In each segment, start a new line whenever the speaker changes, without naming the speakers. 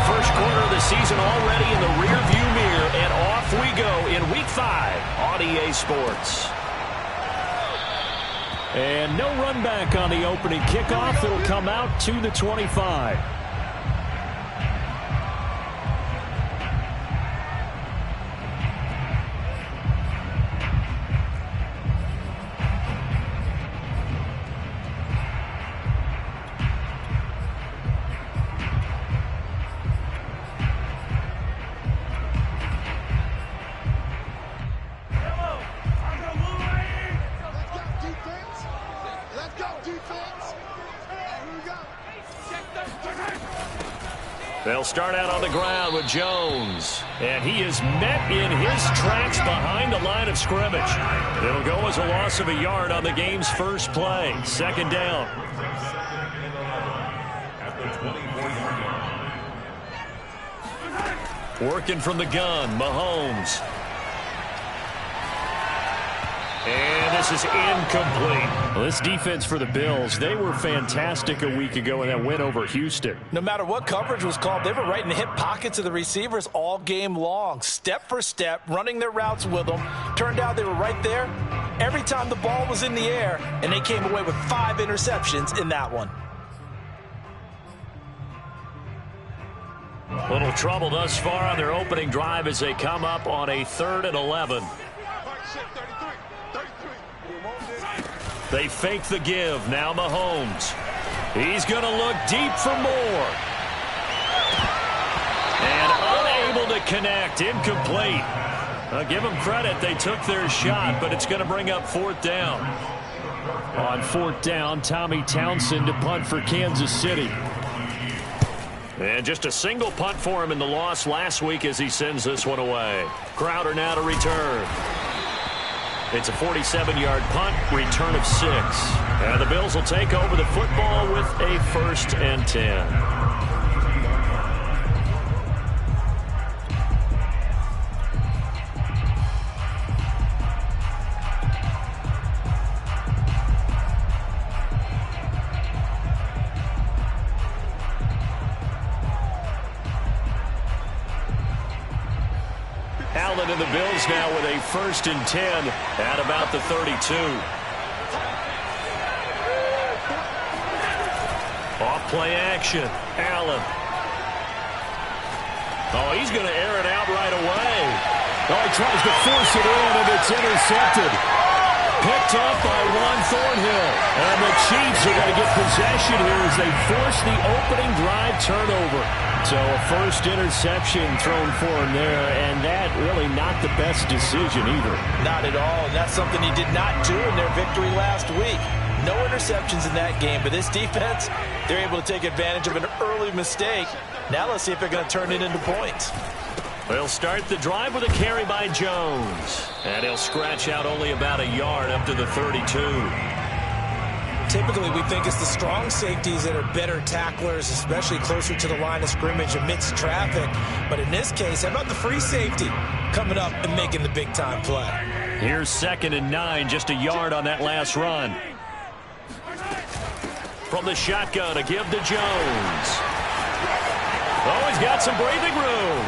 first quarter of the season already in the rearview mirror, and off we go in Week 5 on EA Sports.
And no run back on the opening kickoff. It'll come out to the 25.
They'll start out on the ground with Jones. And he is met in his tracks behind the line of scrimmage. It'll go as a loss of a yard on the game's first play. Second down. Working from the gun, Mahomes. And this is incomplete.
Well, this defense for the Bills, they were fantastic a week ago in that win over Houston.
No matter what coverage was called, they were right in the hip pockets of the receivers all game long. Step for step, running their routes with them. Turned out they were right there every time the ball was in the air, and they came away with 5 interceptions in that one.
Little trouble thus far on their opening drive as they come up on a 3rd and 11. They fake the give. Now Mahomes. He's going to look deep for more. And unable to connect. Incomplete. I'll give them credit. They took their shot, but it's going to bring up 4th down.
On 4th down, Tommy Townsend to punt for Kansas City.
And just a single punt for him in the loss last week as he sends this one away. Crowder now to return. It's a 47-yard punt, return of 6. And the Bills will take over the football with a 1st and 10. Allen and the Bills now with a 1st and 10 at about the 32. Off play action. Allen. Oh, he's going to air it out right away.
Oh, he tries to force it in, and it's intercepted. Picked off by Juan Thornhill. And the Chiefs are going to get possession here as they force the opening drive turnover. So a 1st interception thrown for him there, and that really not the best decision either.
Not at all, and that's something he did not do in their victory last week. No interceptions in that game, but this defense, they're able to take advantage of an early mistake. Now let's see if they're going to turn it into points.
They'll start the drive with a carry by Jones. And he'll scratch out only about a yard up to the 32.
Typically, we think it's the strong safeties that are better tacklers, especially closer to the line of scrimmage amidst traffic. But in this case, how about the free safety coming up and making the big-time play?
Here's 2nd and 9, just a yard on that last run. From the shotgun, a give to Jones. Oh, he's got some breathing room.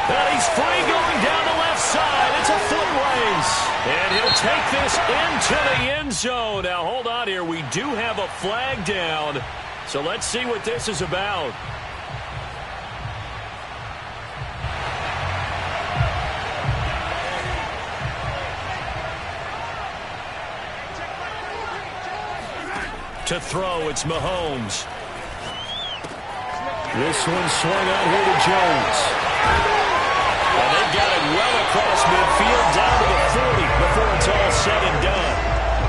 And he's free going down the left side. It's a foot race. And he'll take this into the end zone. Now, hold on here. We do have a flag down. So let's see what this is about. To throw, it's Mahomes.
This one swung out here to Jones.
And they've got it well across midfield down to the 40 before it's all said and done.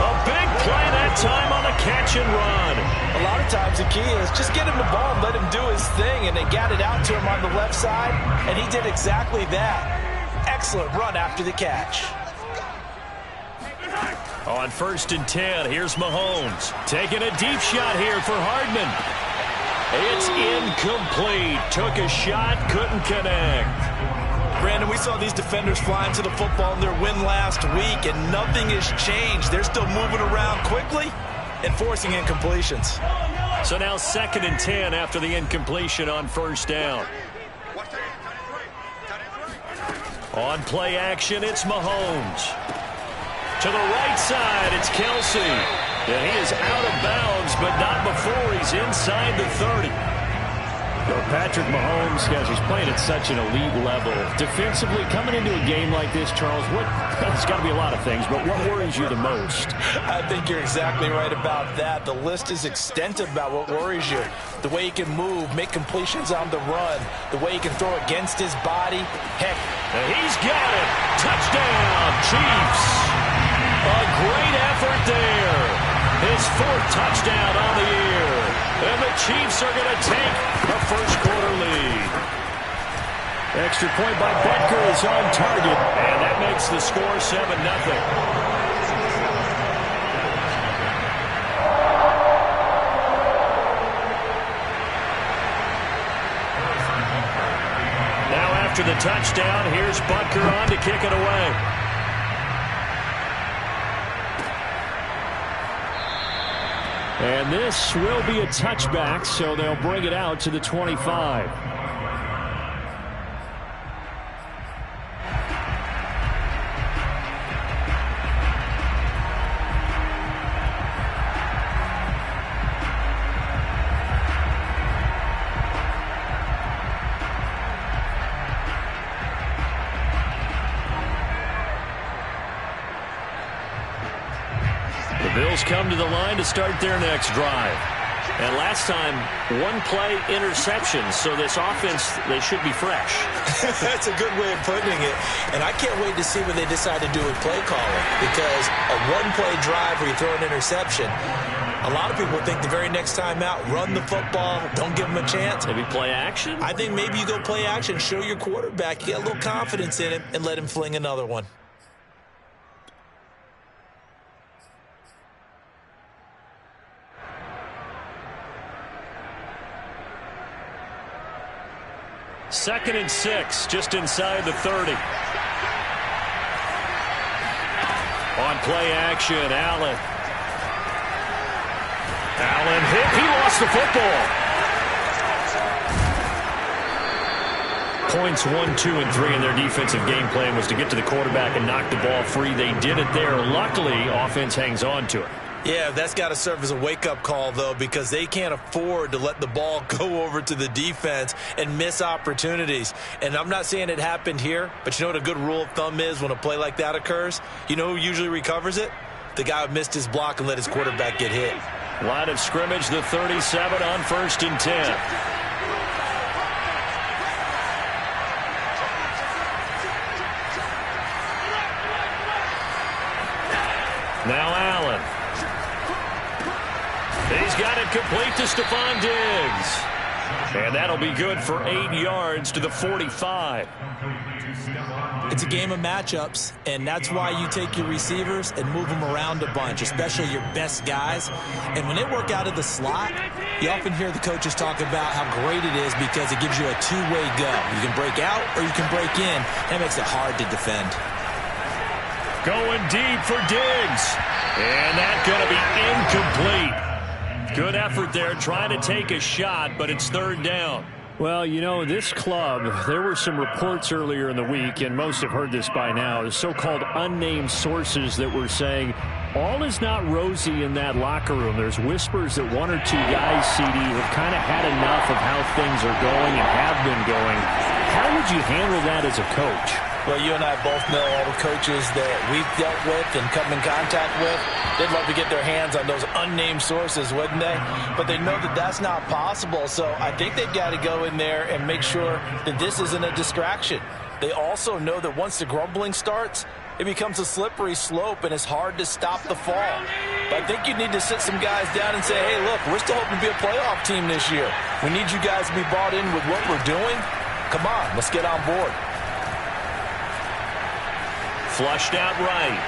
A big play that time on the catch and run.
A lot of times the key is just get him the ball and let him do his thing, and they got it out to him on the left side, and he did exactly that. Excellent run after the catch.
On 1st and 10, here's Mahomes. Taking a deep shot here for Hardman. It's incomplete. Took a shot, couldn't connect.
Brandon, we saw these defenders flying to the football in their win last week, and nothing has changed. They're still moving around quickly and forcing incompletions.
So now 2nd and 10 after the incompletion on first down. On play action, it's Mahomes. To the right side, it's Kelsey. And he is out of bounds, but not before he's inside the 30.
Well, Patrick Mahomes, guys, he's playing at such an elite level. Defensively, coming into a game like this, Charles, there's got to be a lot of things, but what worries you the most?
I think you're exactly right about that. The list is extensive about what worries you. The way he can move, make completions on the run, the way he can throw against his body. Heck,
he's got it. Touchdown, Chiefs. A great effort there. His 4th touchdown on the year. And the Chiefs are going to take a first-quarter lead.
Extra point by Butker is on target.
And that makes the score 7-0. Now after the touchdown, here's Butker on to kick it away.
And this will be a touchback, so they'll bring it out to the 25.
Bills come to the line to start their next drive. And last time, 1-play interception, so this offense, they should be fresh.
That's a good way of putting it. And I can't wait to see what they decide to do with play calling, because a 1-play drive where you throw an interception, a lot of people think the very next time out, run the football, don't give them a chance.
Maybe play action?
I think maybe you go play action, show your quarterback, get a little confidence in him, and let him fling another one.
Second and 6, just inside the 30. On play action, Allen. Allen hit. He lost the football. Points 1, 2, and 3 in their defensive game plan was to get to the quarterback and knock the ball free. They did it there. Luckily, offense hangs on to it.
Yeah, that's got to serve as a wake-up call, though, because they can't afford to let the ball go over to the defense and miss opportunities. And I'm not saying it happened here, but you know what a good rule of thumb is when a play like that occurs? You know who usually recovers it? The guy who missed his block and let his quarterback get hit.
Line of scrimmage, the 37 on 1st and 10. Now Allen. He's got it complete to Stephon Diggs. And that'll be good for 8 yards to the 45.
It's a game of matchups, and that's why you take your receivers and move them around a bunch, especially your best guys. And when they work out of the slot, you often hear the coaches talk about how great it is because it gives you a two-way go. You can break out or you can break in. That makes it hard to defend.
Going deep for Diggs. And that's going to be incomplete. Good effort there, trying to take a shot, but it's 3rd down.
Well, you know, this club, there were some reports earlier in the week, and most have heard this by now, the so-called unnamed sources that were saying all is not rosy in that locker room. There's whispers that 1 or 2 guys, CD, have kind of had enough of how things are going and have been going. How would you handle that as a coach?
Well, you and I both know all the coaches that we've dealt with and come in contact with. They'd love to get their hands on those unnamed sources, wouldn't they? But they know that that's not possible. So I think they've got to go in there and make sure that this isn't a distraction. They also know that once the grumbling starts, it becomes a slippery slope, and it's hard to stop the fall. But I think you need to sit some guys down and say, hey, look, we're still hoping to be a playoff team this year. We need you guys to be bought in with what we're doing. Come on, let's get on board.
Flushed out right.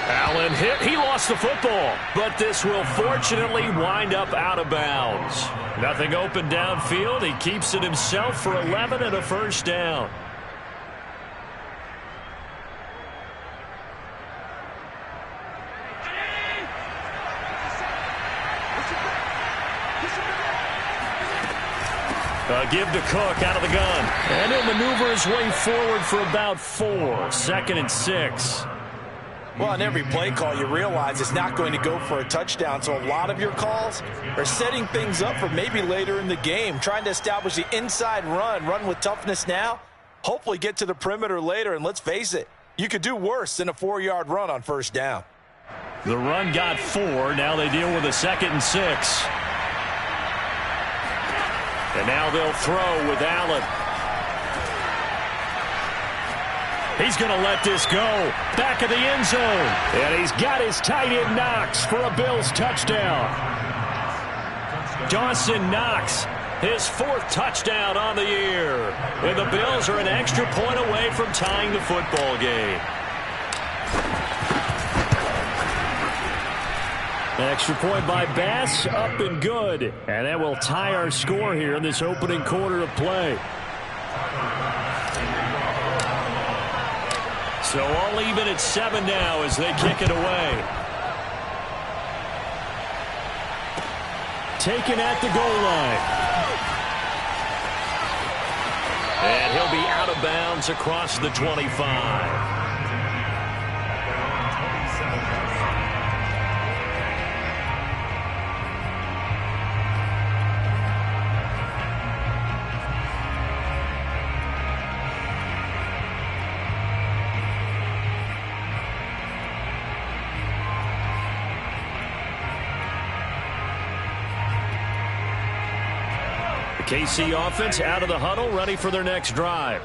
Allen hit. He lost the football. But this will fortunately wind up out of bounds. Nothing open downfield. He keeps it himself for 11 and a 1st down. Give to Cook out of the gun. And he'll maneuver his way forward for about 4. 2nd and 6.
Well, on every play call, you realize it's not going to go for a touchdown. So a lot of your calls are setting things up for maybe later in the game, trying to establish the inside run with toughness now, hopefully get to the perimeter later. And let's face it, you could do worse than a 4-yard run on first down.
The run got 4. Now they deal with a 2nd and 6. And now they'll throw with Allen. He's going to let this go. Back of the end zone. And he's got his tight end Knox for a Bills touchdown. Dawson Knox, his 4th touchdown on the year. And the Bills are an extra point away from tying the football game. An extra point by Bass, up and good. And that will tie our score here in this opening quarter of play. So all even at 7 now as they kick it away. Taken at the goal line. And he'll be out of bounds across the 25. KC offense out of the huddle, ready for their next drive.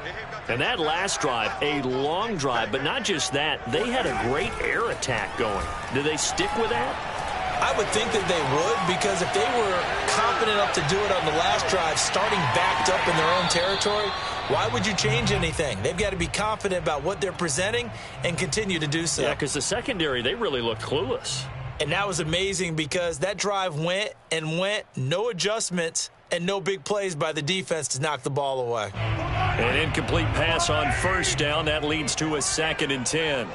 And that last drive, a long drive, but not just that. They had a great air attack going. Do they stick with that?
I would think that they would, because if they were confident enough to do it on the last drive, starting backed up in their own territory, why would you change anything? They've got to be confident about what they're presenting and continue to do so.
Yeah, because the secondary, they really look clueless.
And that was amazing because that drive went, no adjustments, and no big plays by the defense to knock the ball away.
An incomplete pass on first down. That leads to a 2nd and 10.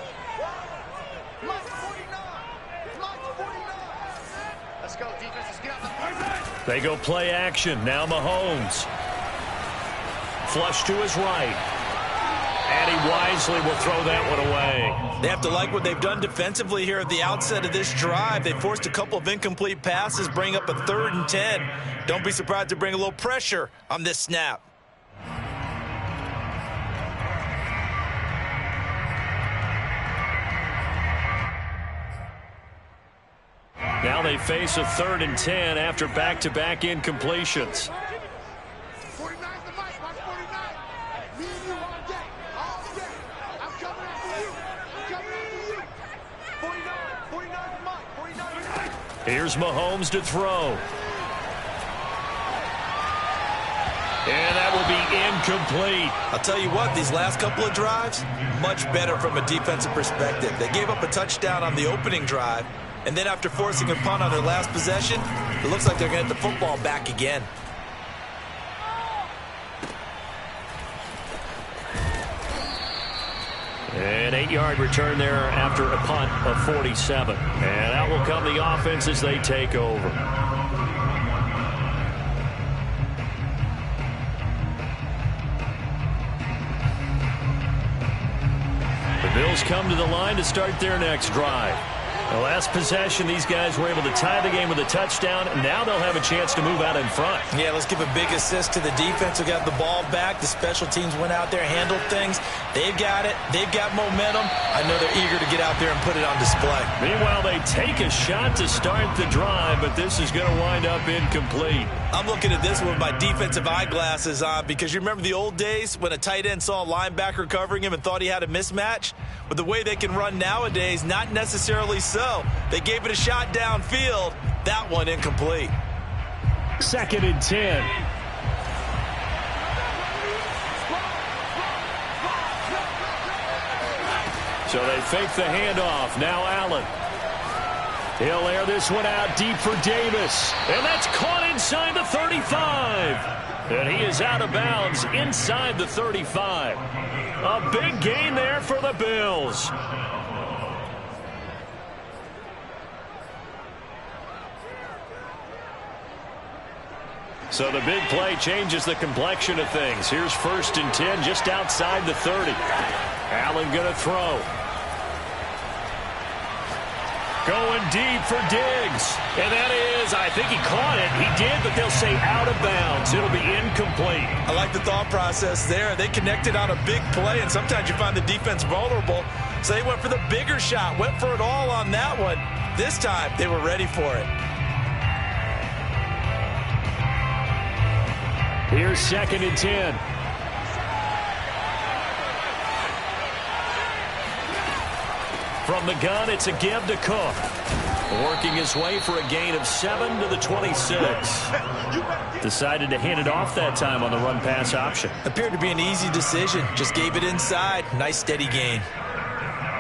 They go play action. Now Mahomes. Flush to his right. And he wisely will throw that one away.
They have to like what they've done defensively here at the outset of this drive. They forced a couple of incomplete passes, bring up a 3rd and 10. Don't be surprised to bring a little pressure on this snap.
Now they face a 3rd and 10 after back-to-back incompletions. Here's Mahomes to throw. And that will be incomplete.
I'll tell you what, these last couple of drives, much better from a defensive perspective. They gave up a touchdown on the opening drive, and then after forcing a punt on their last possession, it looks like they're going to get the football back again.
An 8-yard return there after a punt of 47. And out will come the offense as they take over. The Bills come to the line to start their next drive. The last possession, these guys were able to tie the game with a touchdown, and now they'll have a chance to move out in front.
Yeah, let's give a big assist to the defense who got the ball back. The special teams went out there, handled things. They've got it. They've got momentum. I know they're eager to get out there and put it on display.
Meanwhile, they take a shot to start the drive, but this is going to wind up incomplete.
I'm looking at this with my defensive eyeglasses on because you remember the old days when a tight end saw a linebacker covering him and thought he had a mismatch? But the way they can run nowadays, not necessarily so. They gave it a shot downfield. That one incomplete.
2nd and 10. So they fake the handoff. Now Allen. He'll air this one out deep for Davis. And that's caught inside the 35. And he is out of bounds inside the 35. A big gain there for the Bills. So the big play changes the complexion of things. Here's 1st and 10 just outside the 30. Allen going to throw. Going deep for Diggs. And that is, I think he caught it. He did, but they'll say out of bounds. It'll be incomplete.
I like the thought process there. They connected on a big play, and sometimes you find the defense vulnerable. So they went for the bigger shot, went for it all on that one. This time, they were ready for it.
Here's 2nd and 10. From the gun, it's a give to Cook. Working his way for a gain of 7 to the 26. Decided to hand it off that time on the run-pass option.
Appeared to be an easy decision. Just gave it inside. Nice, steady gain.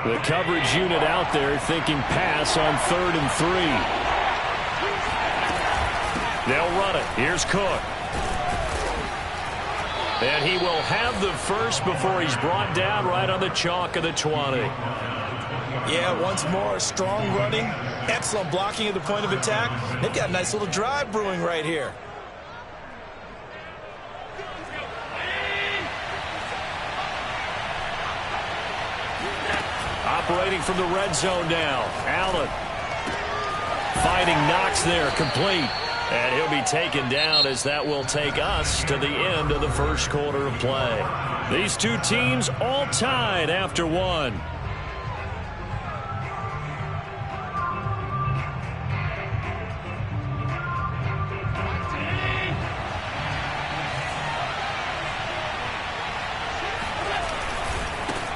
The coverage unit out there thinking pass on 3rd and 3. They'll run it. Here's Cook. And he will have the first before he's brought down right on the chalk of the 20.
Yeah, once more, strong running, excellent blocking at the point of attack. They've got a nice little drive brewing right here.
Operating from the red zone now. Allen finding Knox there, complete. And he'll be taken down as that will take us to the end of the first quarter of play. These two teams all tied after one.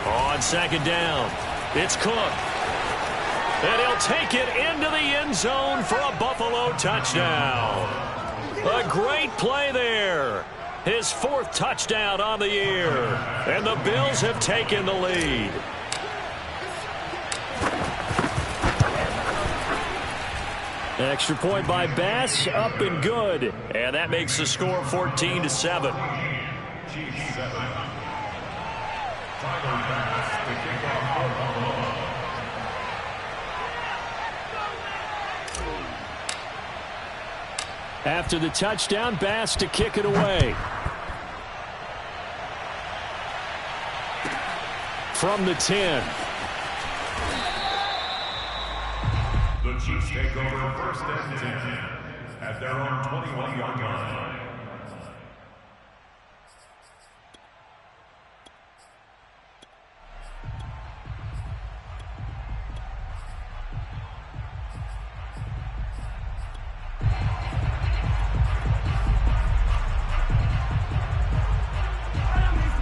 On 2nd down, it's Cook. And he'll take it into the end zone for a Buffalo touchdown. A great play there. His 4th touchdown on the year. And the Bills have taken the lead. Extra point by Bass, up and good. And that makes the score 14-7. After the touchdown, Bass to kick it away. From the 10.
The Chiefs take over 1st and 10 at their own 21-yard line.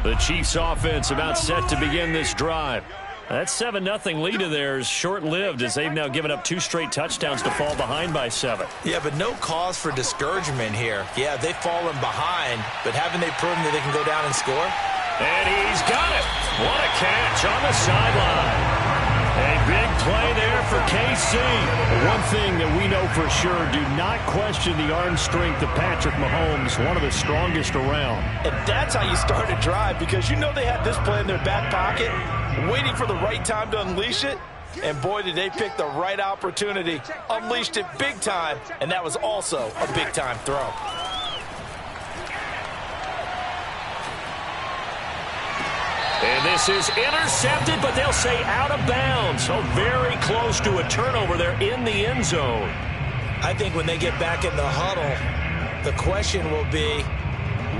The Chiefs offense about set to begin this drive. That 7-0 lead of theirs short-lived as they've now given up 2 straight touchdowns to fall behind by 7.
Yeah, but no cause for discouragement here. Yeah, they've fallen behind, but haven't they proven that they can go down and score?
And he's got it. What a catch on the sideline. A big play there for KC.
One thing that we know for sure, do not question the arm strength of Patrick Mahomes, one of the strongest around.
And that's how you start a drive, because you know they had this play in their back pocket, waiting for the right time to unleash it. And boy, did they pick the right opportunity. Unleashed it big time, and that was also a big-time throw.
And this is intercepted, but they'll say out of bounds. So very close to a turnover there in the end zone.
I think when they get back in the huddle, the question will be,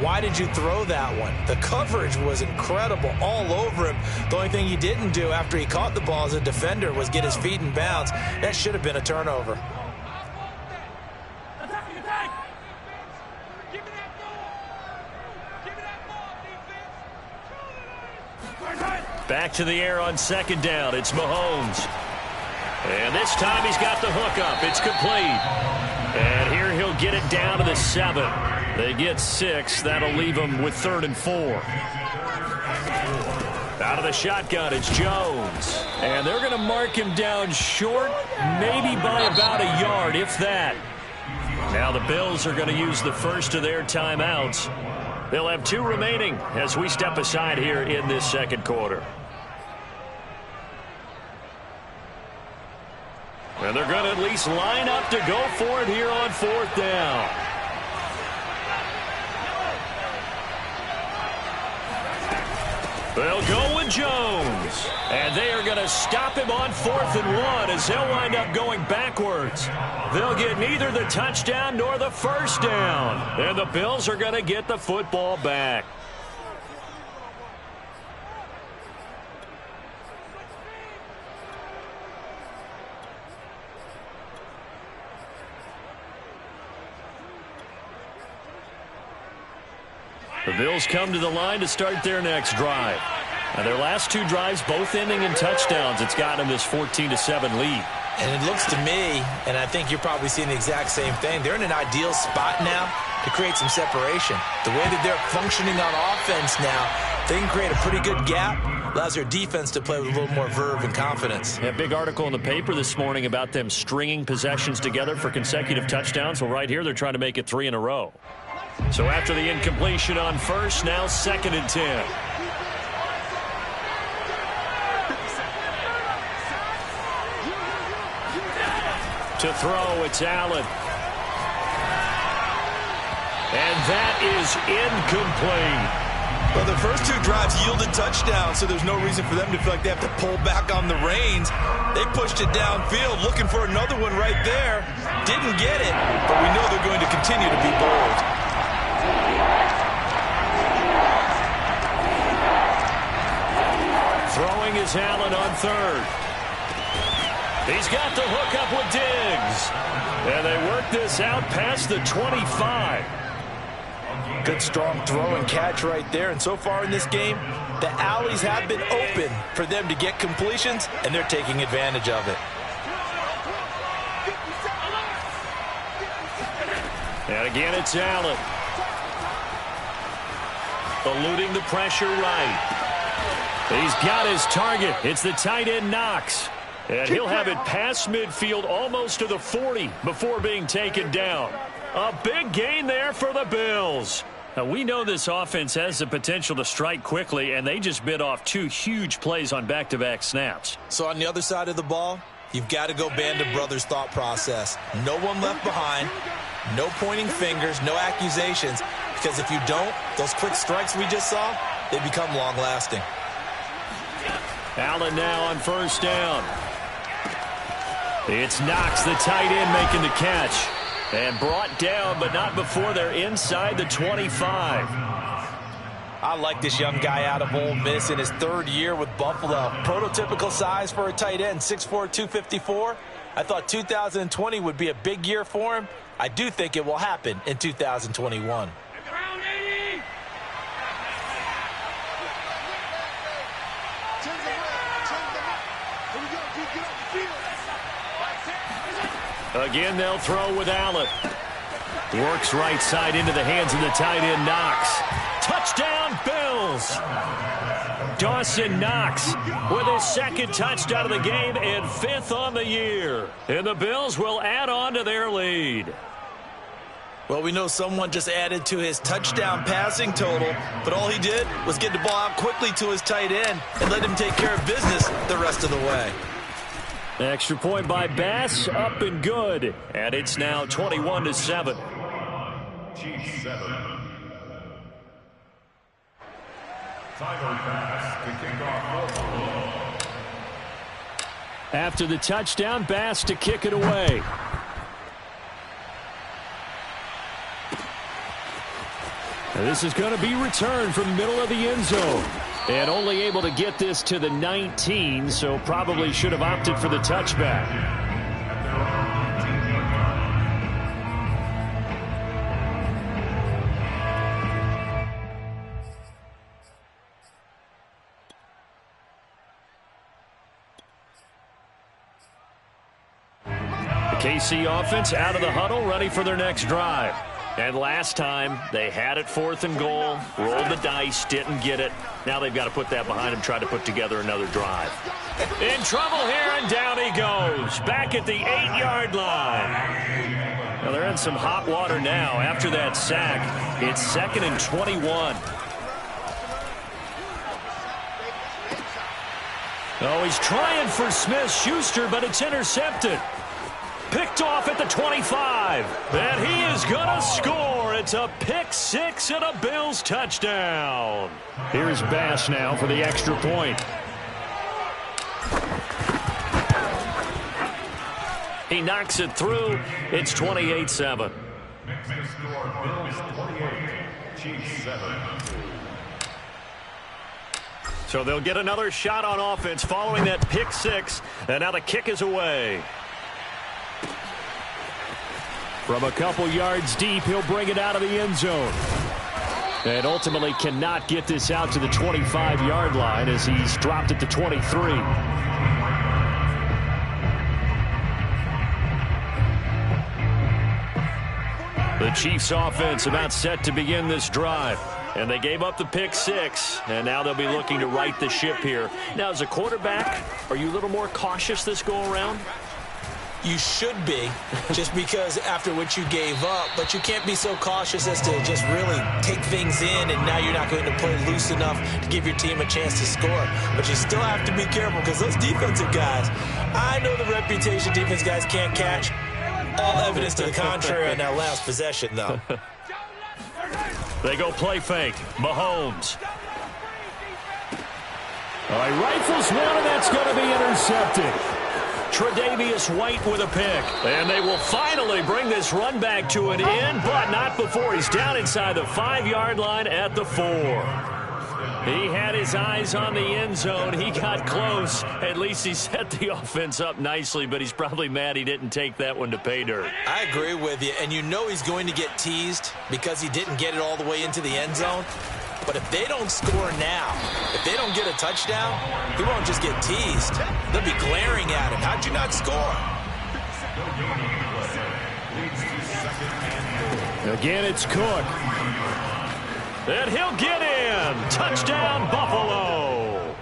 why did you throw that one? The coverage was incredible all over him. The only thing he didn't do after he caught the ball as a defender was get his feet in bounds. That should have been a turnover.
Back to the air on 2nd down. It's Mahomes. And this time he's got the hook up. It's complete. And here he'll get it down to the 7. They get 6. That'll leave them with 3rd and 4. Out of the shotgun, it's Jones. And they're going to mark him down short, maybe by about a yard, if that. Now the Bills are going to use the first of their timeouts. They'll have 2 remaining as we step aside here in this second quarter. And they're going to at least line up to go for it here on 4th down. They'll go with Jones. And they are going to stop him on 4th and 1 as he'll wind up going backwards. They'll get neither the touchdown nor the first down. And the Bills are going to get the football back. The Bills come to the line to start their next drive. Now their last 2 drives both ending in touchdowns. It's gotten them this 14-7 lead.
And it looks to me, and I think you're probably seeing the exact same thing, they're in an ideal spot now to create some separation. The way that they're functioning on offense now, they can create a pretty good gap. Allows their defense to play with a little more verve and confidence.
A big article in the paper this morning about them stringing possessions together for consecutive touchdowns. Well, right here, they're trying to make it 3 in a row. So after the incompletion on first, now 2nd and 10. To throw, it's Allen. And that is incomplete.
Well, the first 2 drives yielded touchdowns, so there's no reason for them to feel like they have to pull back on the reins. They pushed it downfield, looking for another one right there. Didn't get it, but we know they're going to continue to be bold.
Throwing is Allen on 3rd. He's got the hook up with Diggs. And they work this out past the 25.
Good strong throw and catch right there. And so far in this game, the alleys have been open for them to get completions, and they're taking advantage of it.
And again, it's Allen. Eluding the pressure right. He's got his target. It's the tight end Knox. And he'll have it past midfield almost to the 40 before being taken down. A big gain there for the Bills. Now, we know this offense has the potential to strike quickly, and they just bit off 2 huge plays on back-to-back snaps.
So on the other side of the ball, you've got to go Band of Brothers thought process. No one left behind, no pointing fingers, no accusations, because if you don't, those quick strikes we just saw, they become long-lasting.
Allen now on first down. It's Knox, the tight end, making the catch. And brought down, but not before they're inside the 25.
I like this young guy out of Ole Miss in his 3rd year with Buffalo. Prototypical size for a tight end, 6'4", 254. I thought 2020 would be a big year for him. I do think it will happen in 2021.
Again, they'll throw with Allen. Works right side into the hands of the tight end, Knox. Touchdown, Bills! Dawson Knox with his 2nd touchdown of the game and 5th on the year. And the Bills will add on to their lead.
Well, we know someone just added to his touchdown passing total, but all he did was get the ball out quickly to his tight end and let him take care of business the rest of the way.
Extra point by Bass, up and good. And it's now 21-7.
Chiefs 7. Tyler Bass to kick off.
After the touchdown, Bass to kick it away. And this is going to be returned from the middle of the end zone. And only able to get this to the 19, so probably should have opted for the touchback. The KC offense out of the huddle, ready for their next drive. And last time, they had it 4th and goal, rolled the dice, didn't get it. Now they've got to put that behind them, try to put together another drive. In trouble here, and down he goes. Back at the 8-yard line. Now they're in some hot water now. After that sack, it's 2nd and 21. Oh, he's trying for Smith-Schuster, but it's intercepted. Picked off at the 25. And he is going to score. It's It's a pick six and a Bills touchdown.
Here's Bass now for the extra point.
He knocks it through. It's 28-7.
Next score, Bills 28, Chiefs 7.
So they'll get another shot on offense following that pick six. And now the kick is away.
From a couple yards deep, he'll bring it out of the end zone. And ultimately cannot get this out to the 25-yard line as he's dropped it to 23.
The Chiefs offense about set to begin this drive. And they gave up the pick six, and now they'll be looking to right the ship here. Now, as a quarterback, are you a little more cautious this go-around?
You should be, just because after what you gave up, but you can't be so cautious as to just really take things in, and now you're not going to play loose enough to give your team a chance to score. But you still have to be careful because those defensive guys, I know the reputation defense guys can't catch. All evidence to the contrary on that last possession, though.
They go play fake. Mahomes.
All right, rifles one, and that's going to be intercepted.
Tre'Davious White with a pick. And they will finally bring this run back to an end, but not before he's down inside the 5-yard line at the 4. He had his eyes on the end zone. He got close. At least he set the offense up nicely, but he's probably mad he didn't take that one to pay dirt.
I agree with you, and you know he's going to get teased because he didn't get it all the way into the end zone. But if they don't score now, if they don't get a touchdown, he won't just get teased. They'll be glaring at him. How'd you not score?
Again, it's Cook.
And he'll get in. Touchdown, Buffalo.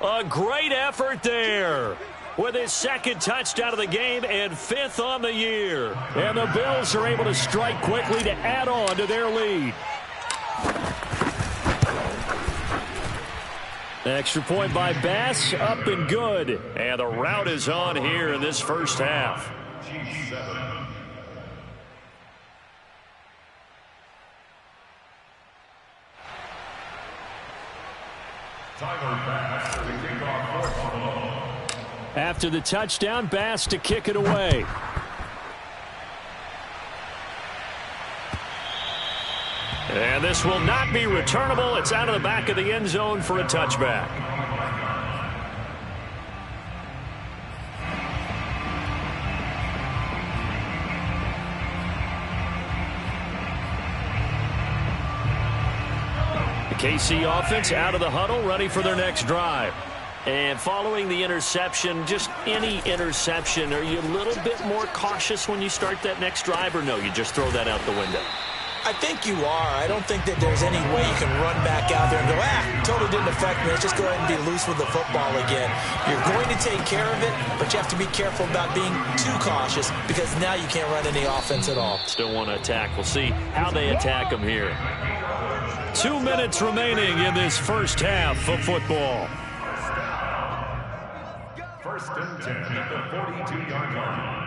A great effort there with his second touchdown of the game and 5th on the year.
And the Bills are able to strike quickly to add on to their lead. Extra point by Bass, up and good.
And the route is on here in this first half.
Chiefs 7. Tyler Bass to kick off for Buffalo.
After the touchdown, Bass to kick it away.
And this will not be returnable. It's out of the back of the end zone for a touchback. The KC offense out of the huddle, ready for their next drive. And following the interception, just any interception, are you a little bit more cautious when you start that next drive, or no, you just throw that out the window?
I think you are. I don't think that there's any way you can run back out there and go, totally didn't affect me. Let's just go ahead and be loose with the football again. You're going to take care of it, but you have to be careful about being too cautious because now you can't run any offense at all.
Still want to attack. We'll see how they attack them here. 2 minutes remaining in this first half of football.
First and 10 at the 42-yard line.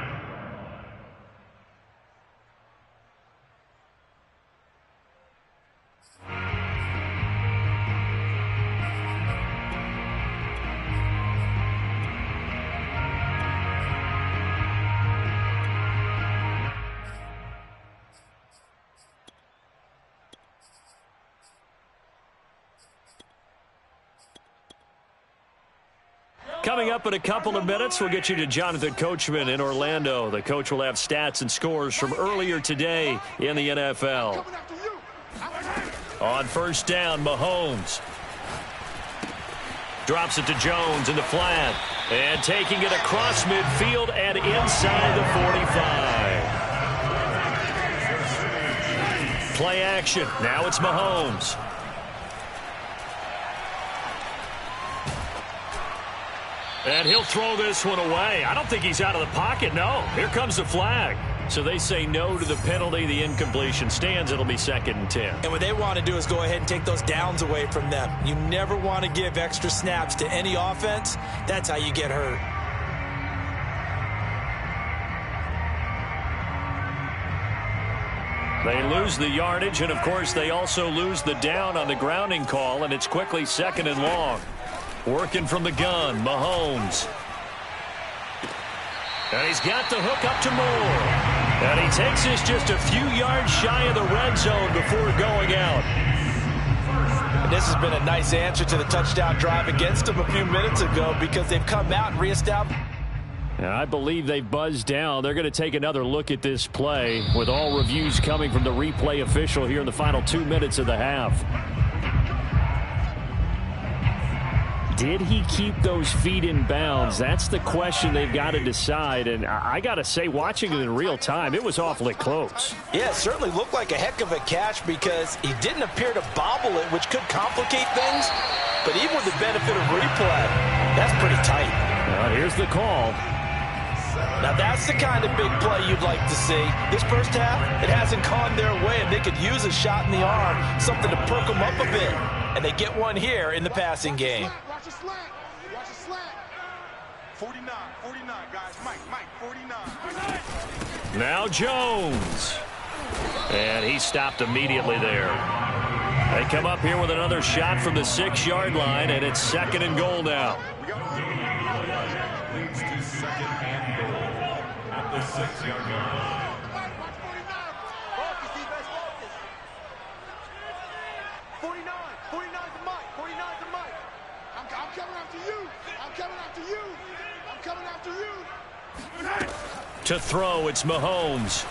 Coming up in a couple of minutes, we'll get you to Jonathan Coachman in Orlando. The coach will have stats and scores from earlier today in the NFL. On first down, Mahomes drops it to Jones in the flat. And taking it across midfield and inside the 45. Play action. Now it's Mahomes. And he'll throw this one away. I don't think he's out of the pocket, no. Here comes the flag. So they say no to the penalty. The incompletion stands. It'll be 2nd and 10.
And what they want to do is go ahead and take those downs away from them. You never want to give extra snaps to any offense. That's how you get hurt.
They lose the yardage, and, of course, they also lose the down on the grounding call, and it's quickly 2nd and long. Working from the gun, Mahomes. And he's got the hook up to Moore. And he takes this just a few yards shy of the red zone before going out.
And this has been a nice answer to the touchdown drive against them a few minutes ago because they've come out and reestablished.
And I believe they've buzzed down. They're going to take another look at this play with all reviews coming from the replay official here in the final 2 minutes of the half. Did he keep those feet in bounds? That's the question they've got to decide. And I got to say, watching it in real time, it was awfully close.
Yeah, it certainly looked like a heck of a catch because he didn't appear to bobble it, which could complicate things. But even with the benefit of replay, that's pretty tight.
Well, here's the call.
Now, that's the kind of big play you'd like to see. This first half, it hasn't gone their way, and they could use a shot in the arm, something to perk them up a bit. And they get one here in the passing game.
Watch a slant. Watch a slant. 49, guys. Mike, 49.
Now Jones. And he stopped immediately there. They come up here with another shot from the 6-yard line, and it's 2nd and goal now.
Leads to 2nd and goal at the 6-yard line.
To throw, it's Mahomes.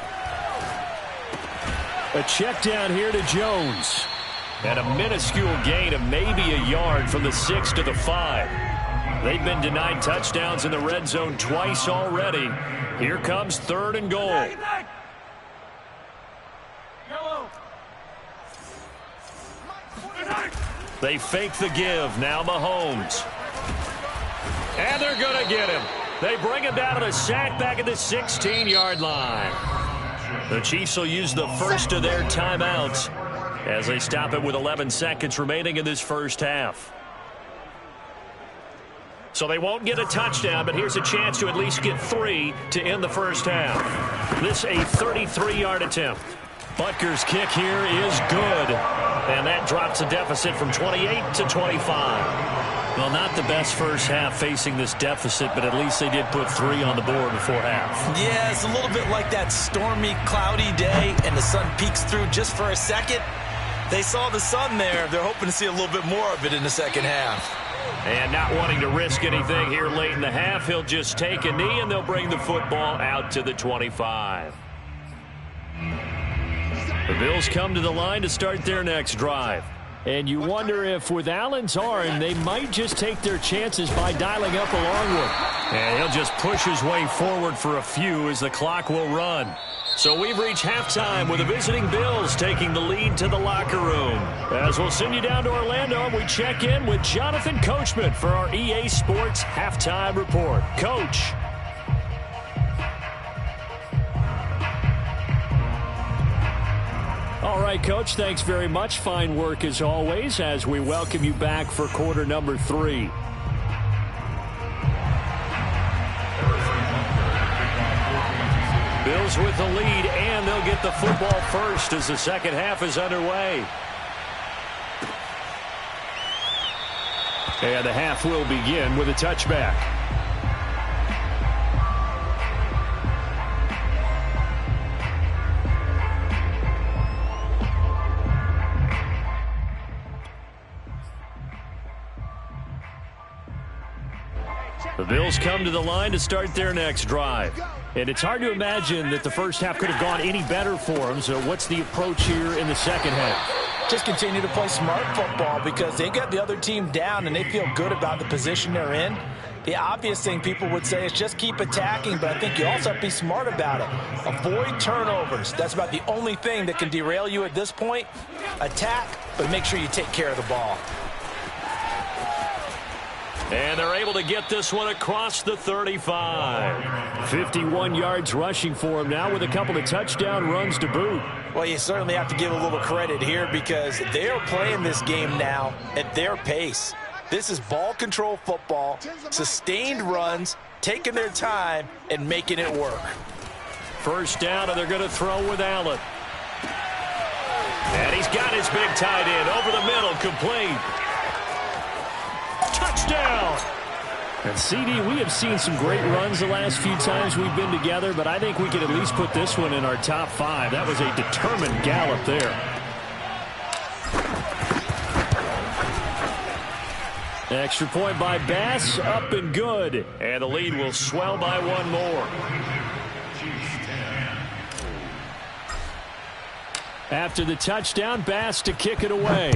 A check down here to Jones.
And a minuscule gain of maybe a yard from the 6 to the 5. They've been denied touchdowns in the red zone twice already. Here comes 3rd and goal. They fake the give. Now Mahomes. And they're going to get him. They bring him down to the sack back at the 16-yard line. The Chiefs will use the first of their timeouts as they stop it with 11 seconds remaining in this first half. So they won't get a touchdown, but here's a chance to at least get 3 to end the first half. This a 33-yard attempt. Butker's kick here is good. And that drops the deficit from 28 to 25. Well, not the best first half facing this deficit, but at least they did put 3 on the board before half.
Yeah, it's a little bit like that stormy, cloudy day, and the sun peeks through just for a second. They saw the sun there. They're hoping to see a little bit more of it in the second half.
And not wanting to risk anything here late in the half, he'll just take a knee, and they'll bring the football out to the 25. The Bills come to the line to start their next drive.
And you wonder if with Allen's arm, they might just take their chances by dialing up a long one.
And he'll just push his way forward for a few as the clock will run. So we've reached halftime with the visiting Bills taking the lead to the locker room. As we'll send you down to Orlando, and we check in with Jonathan Coachman for our EA Sports Halftime Report. Coach.
All right, Coach, thanks very much. Fine work as always as we welcome you back for quarter number 3.
Bills with the lead, and they'll get the football first as the second half is underway.
And the half will begin with a touchback.
The Bills come to the line to start their next drive.
And it's hard to imagine that the first half could have gone any better for them. So what's the approach here in the second half?
Just continue to play smart football because they got the other team down and they feel good about the position they're in. The obvious thing people would say is just keep attacking, but I think you also have to be smart about it. Avoid turnovers. That's about the only thing that can derail you at this point. Attack, but make sure you take care of the ball.
And they're able to get this one across the 35.
51 yards rushing for him now with a couple of touchdown runs to boot.
Well, you certainly have to give a little credit here because they are playing this game now at their pace. This is ball control football, sustained runs, taking their time and making it work.
First down, and they're going to throw with Allen. And he's got his big tight end over the middle, complete. Touchdown!
And CD, we have seen some great runs the last few times we've been together, but I think we could at least put this one in our top 5. That was a determined gallop there. Extra point by Bass, up and good.
And the lead will swell by one more.
After the touchdown, Bass to kick it away.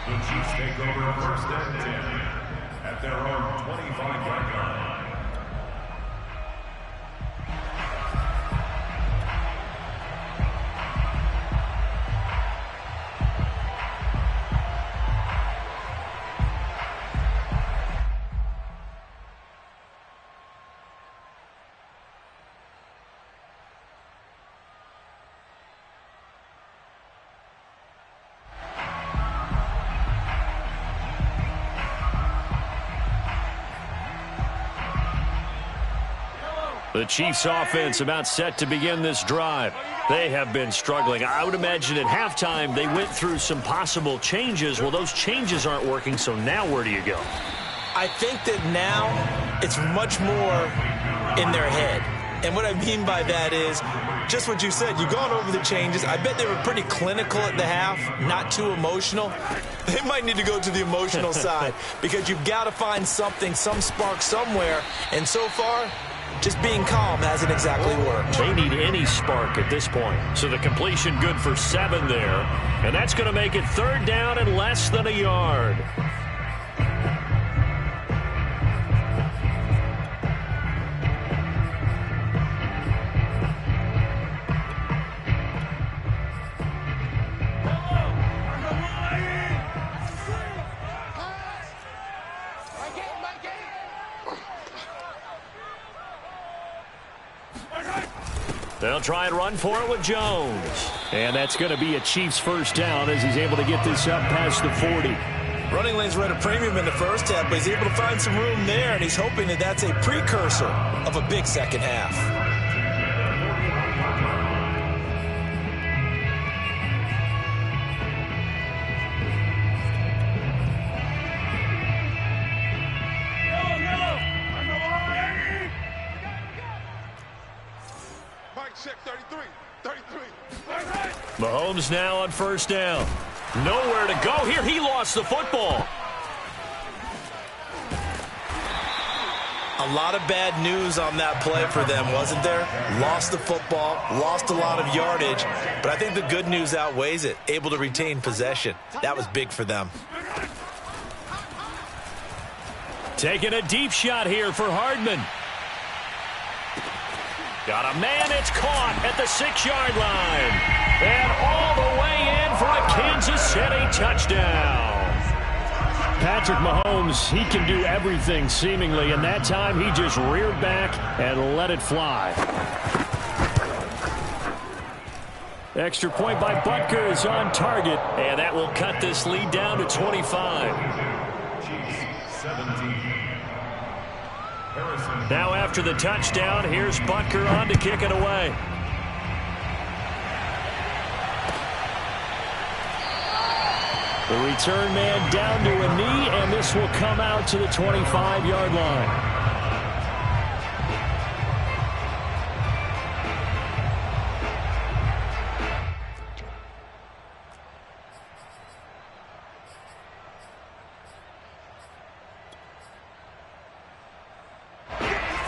The Chiefs take over first and 10 at their own 25-yard line.
The Chiefs offense about set to begin this drive. They have been struggling. I would imagine at halftime they went through some possible changes. Well, those changes aren't working, so now where do you go?
I think that now it's much more in their head. And what I mean by that is just what you said. You've gone over the changes. I bet they were pretty clinical at the half, not too emotional. They might need to go to the emotional side because you've got to find something, some spark somewhere. And so far, just being calm hasn't exactly worked.
They need any spark at this point. So the completion good for 7 there. And that's going to make it 3rd down and less than a yard. They'll try and run for it with Jones.
And that's going to be a Chiefs first down as he's able to get this up past the 40.
Running lanes were at a premium in the first half, but he's able to find some room there, and he's hoping that that's a precursor of a big second half.
Mahomes now on first down. Nowhere to go here. He lost the football.
A lot of bad news on that play for them, wasn't there? Lost the football, lost a lot of yardage, but I think the good news outweighs it. Able to retain possession. That was big for them.
Taking a deep shot here for Hardman.
Got a man, it's caught at the 6-yard line. And all the way in for a Kansas City touchdown.
Patrick Mahomes, he can do everything seemingly, and that time he just reared back and let it fly. Extra point by Butker is on target.
And that will cut this lead down to 25.
Chiefs 17.
Now after the touchdown, here's Butker on to kick it away.
The return man down to a knee, and this will come out to the 25-yard line.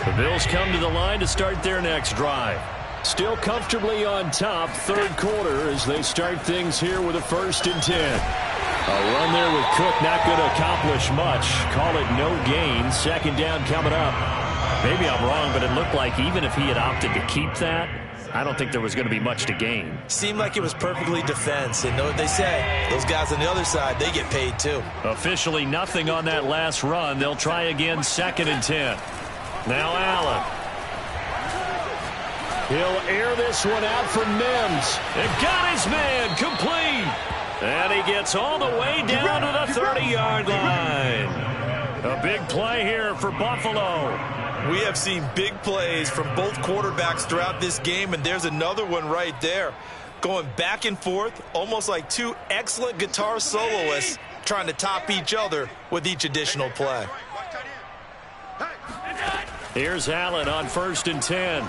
The Bills come to the line to start their next drive.
Still comfortably on top, 3rd quarter as they start things here with a 1st and 10. A run there with Cook not going to accomplish much. Call it no gain. 2nd down coming up.
Maybe I'm wrong, but it looked like even if he had opted to keep that, I don't think there was going to be much to gain.
Seemed like it was perfectly defense. And know what they say, those guys on the other side, they get paid too.
Officially nothing on that last run. They'll try again, 2nd and 10. Now Allen.
He'll air this one out for Mims.
And got his man complete. And he gets all the way down to the 30-yard line. A big play here for Buffalo.
We have seen big plays from both quarterbacks throughout this game, and there's another one right there. Going back and forth, almost like two excellent guitar soloists trying to top each other with each additional play.
Here's Allen on 1st and 10.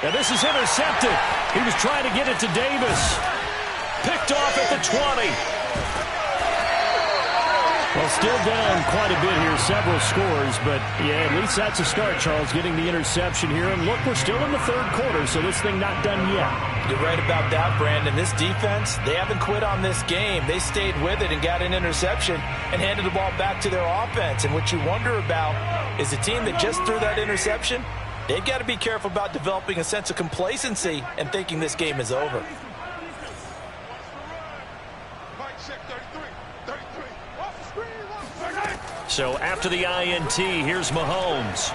And this is intercepted. He was trying to get it to Davis. Picked off at the 20. Well, still down quite a bit here, several scores, but yeah, at least that's a start, Charles, getting the interception here. And look, we're still in the 3rd quarter, so this thing not done yet.
You're right about that, Brandon. This defense, they haven't quit on this game. They stayed with it and got an interception and handed the ball back to their offense. And what you wonder about is a team that just threw that interception, they've got to be careful about developing a sense of complacency and thinking this game is over.
So after the INT, here's Mahomes.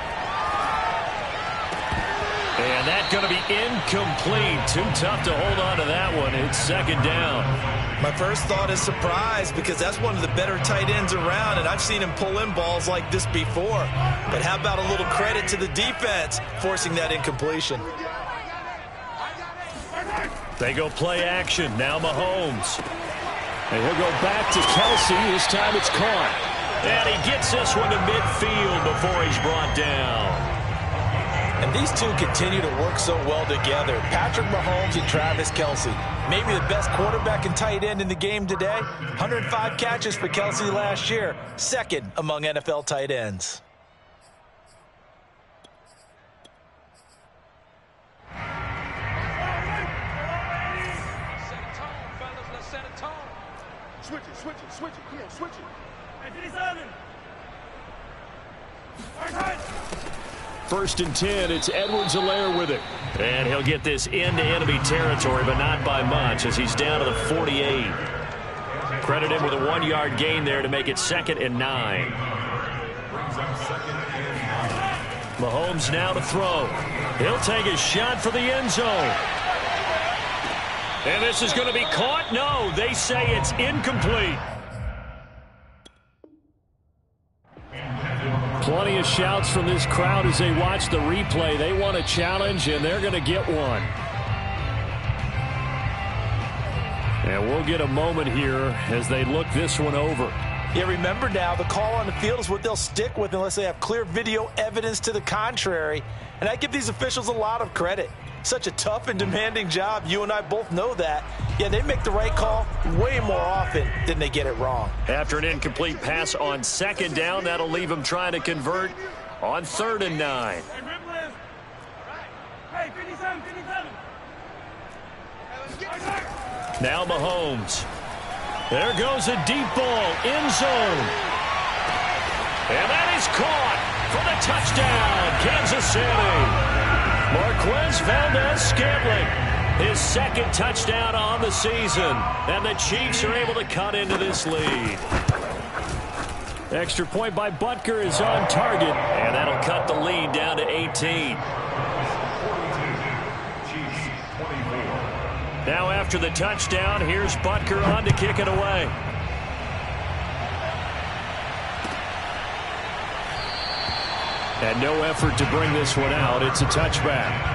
And that's going to be incomplete. Too tough to hold on to that one. It's 2nd down.
My first thought is surprise, because that's one of the better tight ends around, and I've seen him pull in balls like this before. But how about a little credit to the defense forcing that incompletion?
They go play action. Now Mahomes. And he'll go back to Kelsey. This time it's caught. And he gets this one to midfield before he's brought down.
And these two continue to work so well together. Patrick Mahomes and Travis Kelsey. Maybe the best quarterback and tight end in the game today. 105 catches for Kelsey last year. 2nd among NFL tight ends.
Switch it. Come on, switch it.
1st and 10, it's Edwards-Helaire with it. And he'll get this into enemy territory, but not by much, as he's down to the 48. Credit him with a 1-yard gain there to make it 2nd and 9. Mahomes now to throw. He'll take a shot for the end zone. And this is going to be caught? No, they say it's incomplete. Plenty of shouts from this crowd as they watch the replay. They want a challenge, and they're going to get one. And we'll get a moment here as they look this one over.
Yeah, remember now, the call on the field is what they'll stick with unless they have clear video evidence to the contrary. And I give these officials a lot of credit. Such a tough and demanding job. You and I both know that. Yeah, they make the right call way more often than they get it wrong.
After an incomplete pass on 2nd down, that'll leave them trying to convert on 3rd and 9. Now Mahomes. There goes a deep ball, end zone. And that is caught for the touchdown, Kansas City. Marquez Valdez-Scantling, his 2nd touchdown on the season. And the Chiefs are able to cut into this lead. Extra point by Butker is on target. And that'll cut the lead down to 18. Now after the touchdown, here's Butker on to kick it away. And no effort to bring this one out. It's a touchback.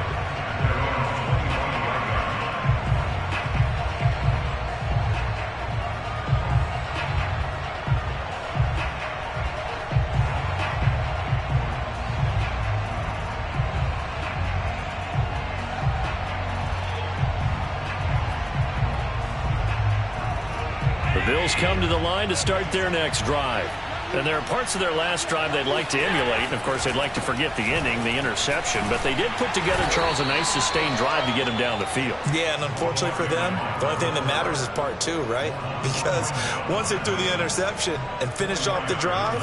The Bills come to the line to start their next drive. And there are parts of their last drive they'd like to emulate. And, of course, they'd like to forget the ending, the interception. But they did put together, Charles, a nice sustained drive to get them down the field.
Yeah, and unfortunately for them, the only thing that matters is part 2, right? Because once they threw the interception and finished off the drive,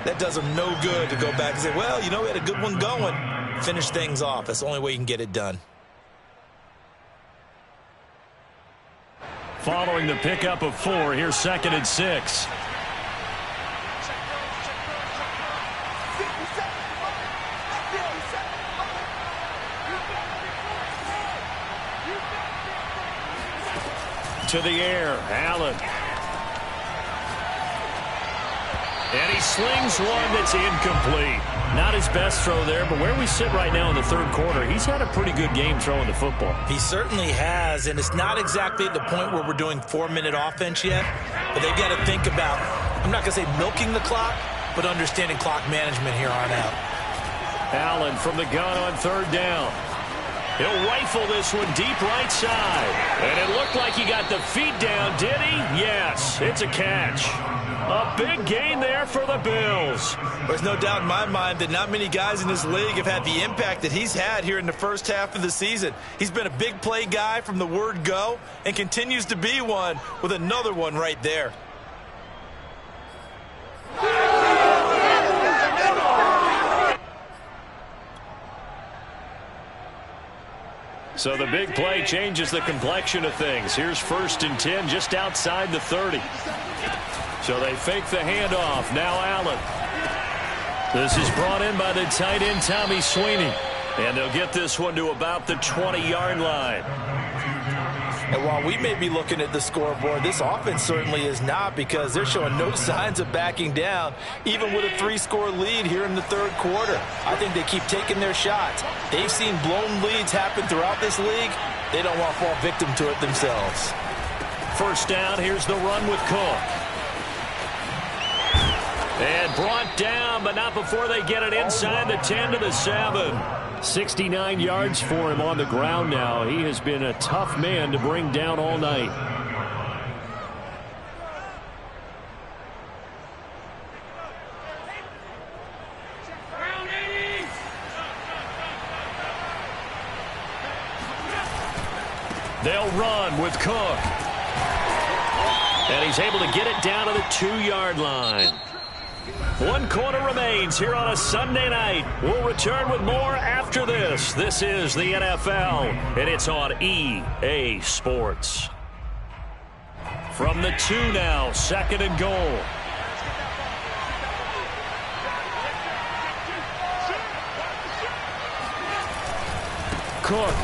that does them no good to go back and say, well, you know, we had a good one going. Finish things off. That's the only way you can get it done.
Following the pickup of 4, here's 2nd and 6. To the air, Allen.
And he slings one that's incomplete. Not his best throw there, but where we sit right now in the third quarter, he's had a pretty good game throwing the football.
He certainly has, and it's not exactly at the point where we're doing 4-minute offense yet, but they've got to think about, I'm not going to say milking the clock, but understanding clock management here on out.
Allen from the gun on third down. He'll rifle this one deep right side. And it looked like he got the feet down, did he? Yes, it's a catch. A big gain there for the Bills.
There's no doubt in my mind that not many guys in this league have had the impact that he's had here in the first half of the season. He's been a big play guy from the word go and continues to be one with another one right there.
So the big play changes the complexion of things. Here's 1st and 10 just outside the 30. So they fake the handoff. Now Allen. This is brought in by the tight end, Tommy Sweeney. And they'll get this one to about the 20-yard line.
And while we may be looking at the scoreboard, this offense certainly is not, because they're showing no signs of backing down, even with a 3-score lead here in the third quarter. I think they keep taking their shots. They've seen blown leads happen throughout this league. They don't want to fall victim to it themselves.
First down, here's the run with Cook. And brought down, but not before they get it inside the 10 to the 7. 69 yards for him on the ground now. He has been a tough man to bring down all night. They'll run with Cook. And he's able to get it down to the 2-yard line. 1 quarter remains here on a Sunday night. We'll return with more after this. This is the NFL, and it's on EA Sports. From the 2 now, 2nd and goal. Cook.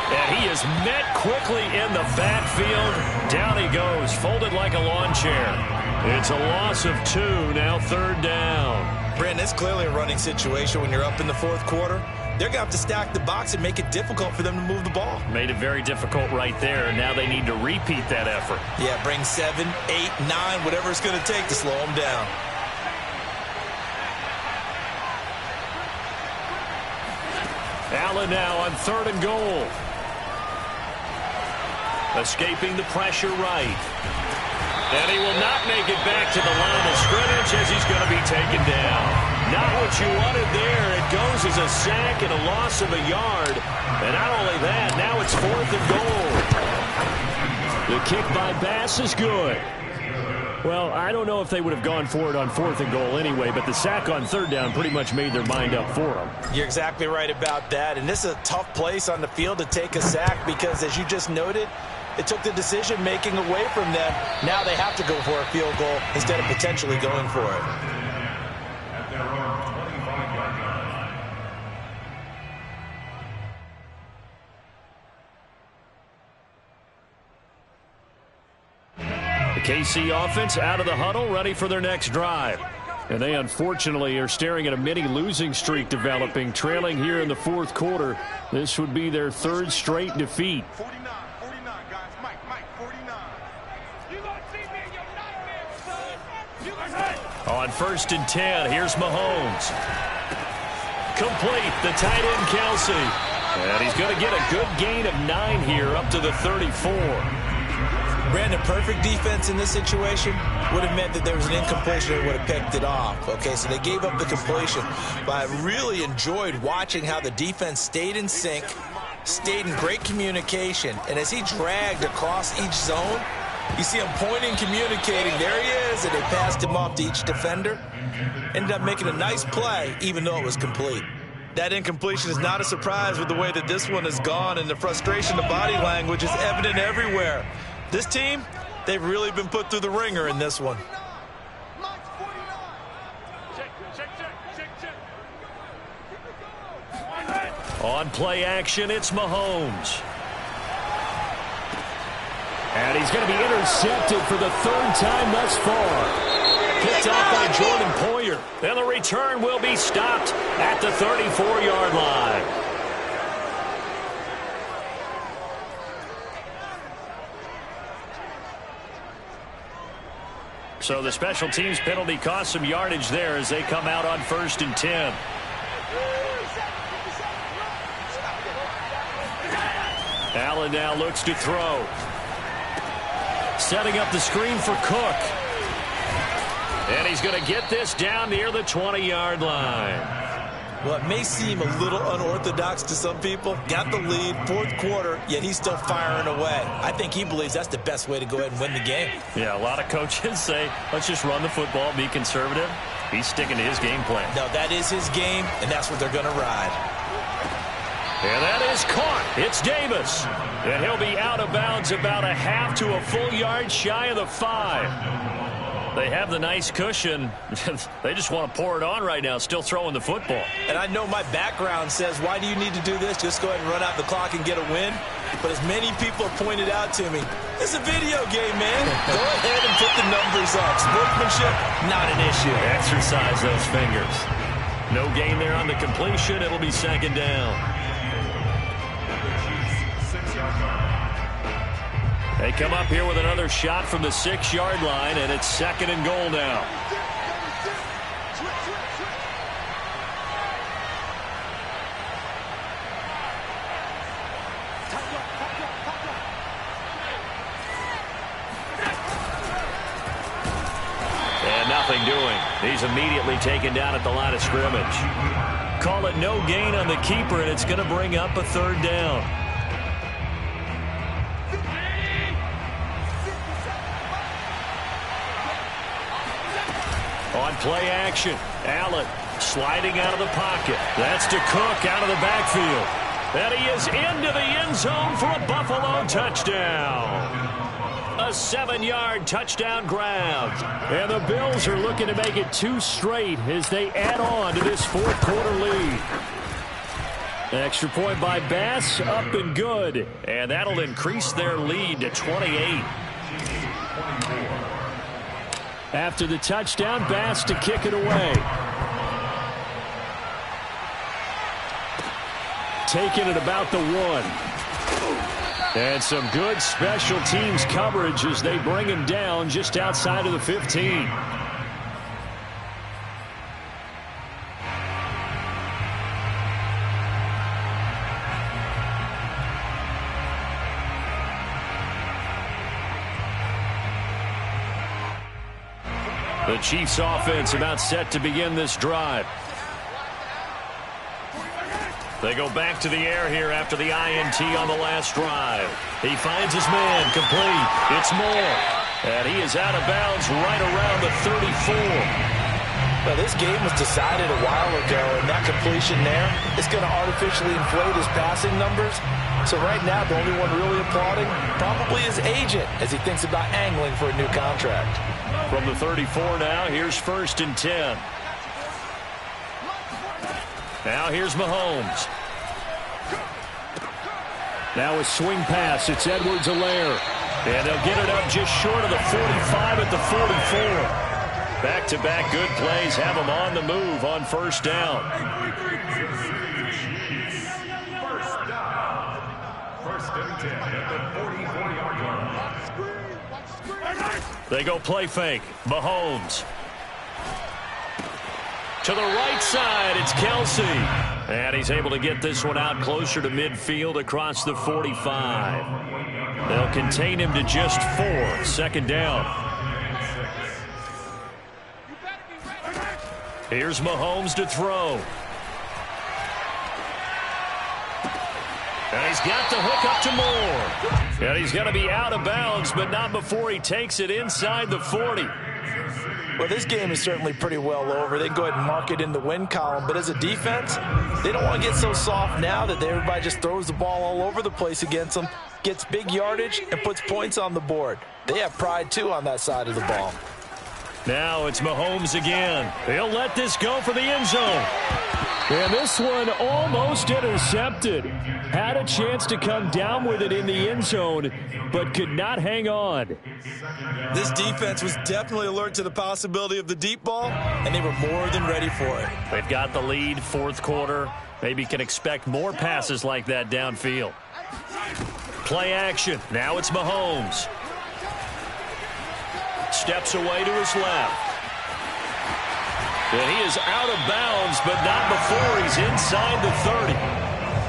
And he is met quickly in the backfield. Down he goes, folded like a lawn chair. It's a loss of 2, now 3rd down.
Brandon, it's clearly a running situation when you're up in the 4th quarter. They're going to have to stack the box and make it difficult for them to move the ball.
Made it very difficult right there. Now they need to repeat that effort.
Yeah, bring 7, 8, 9, whatever it's going to take to slow them down.
Allen now on 3rd and goal. Escaping the pressure right. And he will not make it back to the line of scrimmage as he's going to be taken down. Not what you wanted there. It goes as a sack and a loss of a yard. And not only that, now it's 4th and goal. The kick by Bass is good. Well, I don't know if they would have gone for it on 4th and goal anyway, but the sack on 3rd down pretty much made their mind up for them.
You're exactly right about that. And this is a tough place on the field to take a sack because, as you just noted, it took the decision-making away from them. Now they have to go for a field goal instead of potentially going for it.
At their own 25-yard line.
The KC offense out of the huddle, ready for their next drive. And they unfortunately are staring at a mini losing streak developing, trailing here in the 4th quarter. This would be their 3rd straight defeat.
49, guys. Mike, 49. You gonna see me in your nightmares, son. You gonna
On 1st and 10, here's Mahomes. Complete, the tight end Kelsey. And he's going to get a good gain of 9 here up to the 34.
Brandon, perfect defense in this situation would have meant that there was an incompletion that would have picked it off. Okay, so they gave up the completion. But I really enjoyed watching how the defense stayed in sync, stayed in great communication. And as he dragged across each zone, you see him pointing, communicating. There he is, and they passed him off to each defender. Ended up making a nice play, even though it was complete. That incompletion is not a surprise with the way that this one has gone, and the frustration, the body language is evident everywhere. This team, they've really been put through the ringer in this one.
On play action, it's Mahomes. And he's going to be intercepted for the 3rd time thus far. picked off by Jordan Poyer. And the return will be stopped at the 34-yard line. So the special teams penalty cost some yardage there as they come out on 1st and 10. Allen now looks to throw. Setting up the screen for Cook. And he's going to get this down near the 20-yard line.
Well, it may seem a little unorthodox to some people. Got the lead, 4th quarter, yet he's still firing away. I think he believes that's the best way to go ahead and win the game.
Yeah, a lot of coaches say, let's just run the football, be conservative. He's sticking to his game plan.
No, that is his game, and that's what they're going to ride.
And that is caught. It's Davis. And he'll be out of bounds about a half to a full yard shy of the 5. They have the nice cushion. They just want to pour it on right now, still throwing the football.
And I know my background says, why do you need to do this? Just go ahead and run out the clock and get a win. But as many people have pointed out to me, it's a video game, man. Go ahead and put the numbers up. Sportsmanship, not an issue.
Exercise those fingers. No gain there on the completion. It'll be 2nd down. They come up here with another shot from the 6-yard line, and it's 2nd and goal now. And nothing doing. He's immediately taken down at the line of scrimmage. Call it no gain on the keeper, and it's going to bring up a 3rd down. On play action, Allen sliding out of the pocket. That's to Cook out of the backfield. And he is into the end zone for a Buffalo touchdown. A 7-yard touchdown grab. And the Bills are looking to make it 2 straight as they add on to this 4th quarter lead. Extra point by Bass, up and good. And that'll increase their lead to 28. After the touchdown, Bass to kick it away. Taking it about the 1. And some good special teams coverage as they bring him down just outside of the 15. The Chiefs offense about set to begin this drive. They go back to the air here after the INT on the last drive. He finds his man, complete. It's Moore. And he is out of bounds right around the 34.
Well, this game was decided a while ago, and that completion there is going to artificially inflate his passing numbers. So right now, the only one really applauding probably his agent as he thinks about angling for a new contract.
From the 34 now, here's 1st and 10. Now here's Mahomes. Now a swing pass. It's Edwards-Helaire. And they'll get it up just short of the 45 at the 44. Back-to-back good plays have them on the move on 1st down.
First and 10 at the 44-yard line.
They go play fake. Mahomes. To the right side, it's Kelsey. And he's able to get this one out closer to midfield across the 45. They'll contain him to just 4. 2nd down. Here's Mahomes to throw. And he's got the hook up to Moore. And he's going to be out of bounds, but not before he takes it inside the 40.
Well, this game is certainly pretty well over. They can go ahead and mark it in the win column. But as a defense, they don't want to get so soft now that everybody just throws the ball all over the place against them, gets big yardage, and puts points on the board. They have pride, too, on that side of the ball.
Now it's Mahomes again. He'll let this go for the end zone.
And this one almost intercepted. Had a chance to come down with it in the end zone, but could not hang on.
This defense was definitely alert to the possibility of the deep ball, and they were more than ready for it.
They've got the lead, fourth quarter. Maybe can expect more passes like that downfield. Play action. Now it's Mahomes. Steps away to his left. And he is out of bounds, but not before he's inside the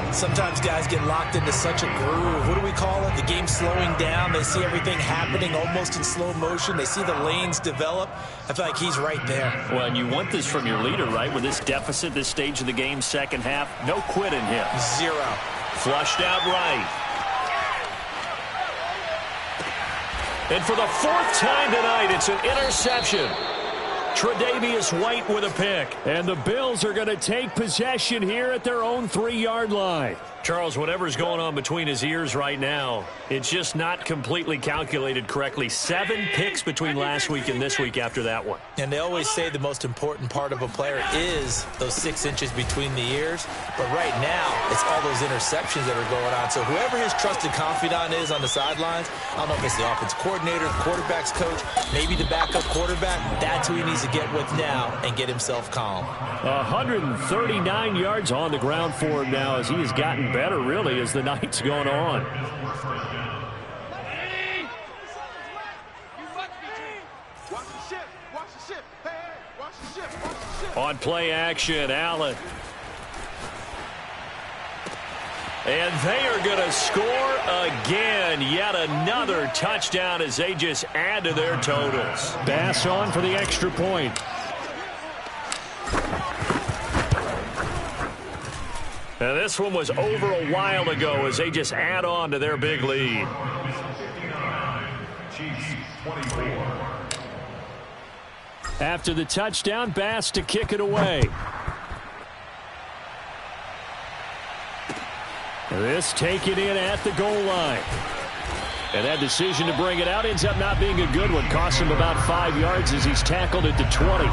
30.
Sometimes guys get locked into such a groove. What do we call it? The game's slowing down. They see everything happening almost in slow motion. They see the lanes develop. I feel like he's right there.
Well, and you want this from your leader, right? With this deficit, this stage of the game, second half, no quit in him.
Zero.
Flushed out right. And for the fourth time tonight, it's an interception. Tre'Davious White with a pick.
And the Bills are going to take possession here at their own 3-yard line.
Charles, whatever's going on between his ears right now, it's just not completely calculated correctly. 7 picks between last week and this week after that one.
And they always say the most important part of a player is those 6 inches between the ears. But right now, it's all those interceptions that are going on. So whoever his trusted confidant is on the sidelines, I don't know if it's the offense coordinator, the quarterback's coach, maybe the backup quarterback, that's who he needs to get with now and get himself calm.
139 yards on the ground for him now as he has gotten better, really, as the night's gone on.
On play action, Allen. And they are going to score again. Yet another touchdown as they just add to their totals.
Bass on for the extra point.
Now this one was over a while ago as they just add on to their big lead.
After the touchdown, Bass to kick it away. This taken in at the goal line. And that decision to bring it out ends up not being a good one. Costs him about 5 yards as he's tackled at the 20.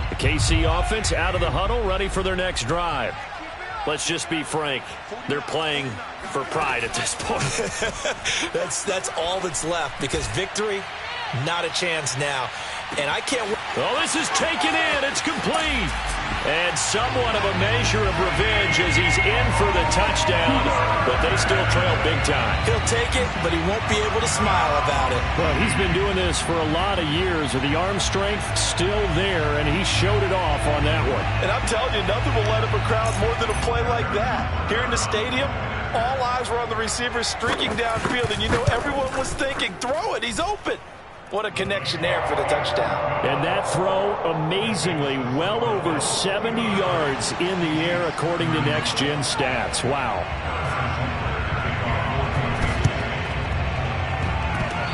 The KC offense out of the huddle, ready for their next drive. Let's just be frank. They're playing for pride at this point.
That's all that's left because victory, not a chance now. And I can't wait.
Oh, this is taken in. It's complete. And somewhat of a measure of revenge as he's in for the touchdown, but they still trail big time.
He'll take it, but he won't be able to smile about it.
Well, he's been doing this for a lot of years, with the arm strength still there, and he showed it off on that one.
And I'm telling you, nothing will light up a crowd more than a play like that. Here in the stadium, all eyes were on the receiver streaking downfield, and you know everyone was thinking, throw it, he's open. What a connection there for the touchdown.
And that throw, amazingly, well over 70 yards in the air, according to Next Gen Stats. Wow.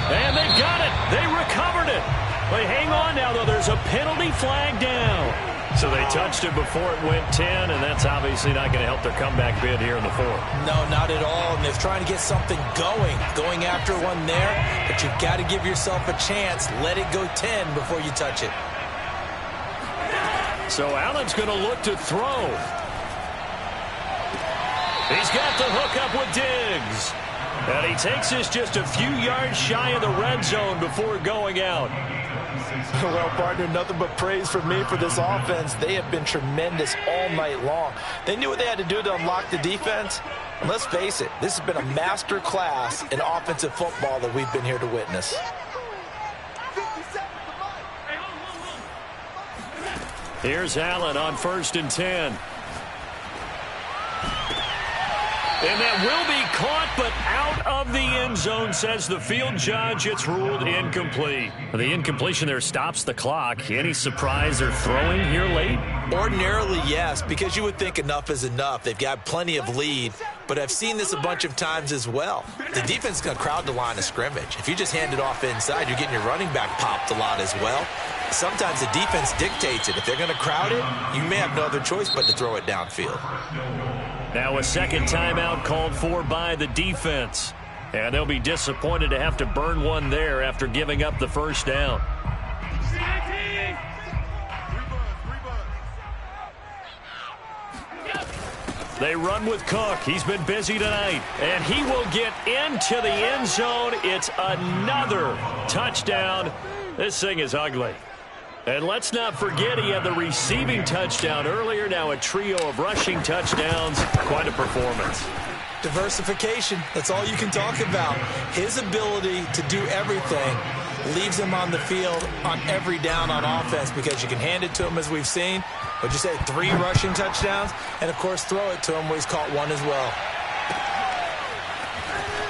And they got it. They recovered it. But hang on now, though. There's a penalty flag down. So they touched it before it went 10, and that's obviously not going to help their comeback bid here in the fourth.
No, not at all. And they're trying to get something going after one there. But you've got to give yourself a chance. Let it go 10 before you touch it.
So Allen's going to look to throw. He's got the hook up with Diggs. And he takes this just a few yards shy of the red zone before going out.
Well, partner, nothing but praise from me for this offense. They have been tremendous all night long. They knew what they had to do to unlock the defense. And let's face it, this has been a master class in offensive football that we've been here to witness.
Here's Allen on 1st and 10. And that will be caught, but out of the end zone, says the field judge. It's ruled incomplete. The incompletion there stops the clock. Any surprise they're throwing here late?
Ordinarily, yes, because you would think enough is enough. They've got plenty of lead, but I've seen this a bunch of times as well. The defense is going to crowd the line of scrimmage. If you just hand it off inside, you're getting your running back popped a lot as well. Sometimes the defense dictates it. If they're going to crowd it, you may have no other choice but to throw it downfield.
Now a second timeout called for by the defense. And they'll be disappointed to have to burn one there after giving up the first down. They run with Cook. He's been busy tonight. And he will get into the end zone. It's another touchdown. This thing is ugly. And let's not forget he had the receiving touchdown earlier. Now a trio of rushing touchdowns. Quite a performance.
Diversification, that's all you can talk about. His ability to do everything leaves him on the field on every down on offense because you can hand it to him as we've seen. Would you say 3 rushing touchdowns? And, of course, throw it to him where he's caught one as well.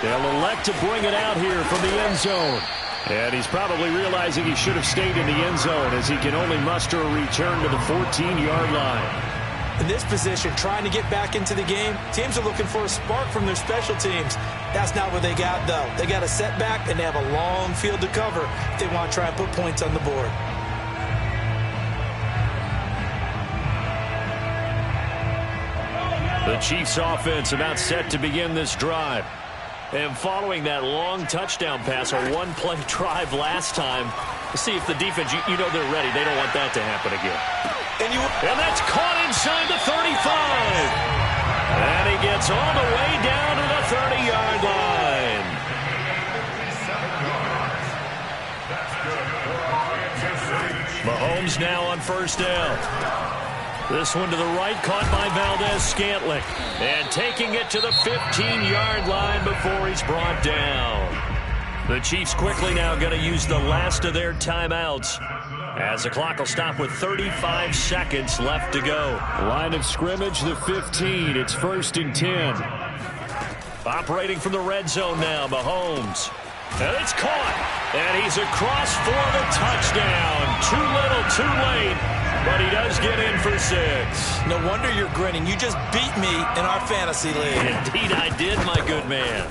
They'll elect to bring it out here from the end zone. And he's probably realizing he should have stayed in the end zone as he can only muster a return to the 14-yard line.
In this position, trying to get back into the game, teams are looking for a spark from their special teams. That's not what they got, though. They got a setback, and they have a long field to cover if they want to try and put points on the board.
The Chiefs offense about set to begin this drive. And following that long touchdown pass, a one-play drive last time, see if the defense, you know they're ready. They don't want that to happen again. And that's caught inside the 35. And he gets all the way down to the 30-yard line. Mahomes now on first down. This one to the right, caught by Valdez-Scantling. And taking it to the 15-yard line before he's brought down. The Chiefs quickly now going to use the last of their timeouts, as the clock will stop with 35 seconds left to go.
Line of scrimmage, the 15. It's 1st and 10.
Operating from the red zone now, Mahomes. And it's caught. And he's across for the touchdown. Too little, too late. But he does get in for 6.
No wonder you're grinning. You just beat me in our fantasy league.
Indeed I did, my good man.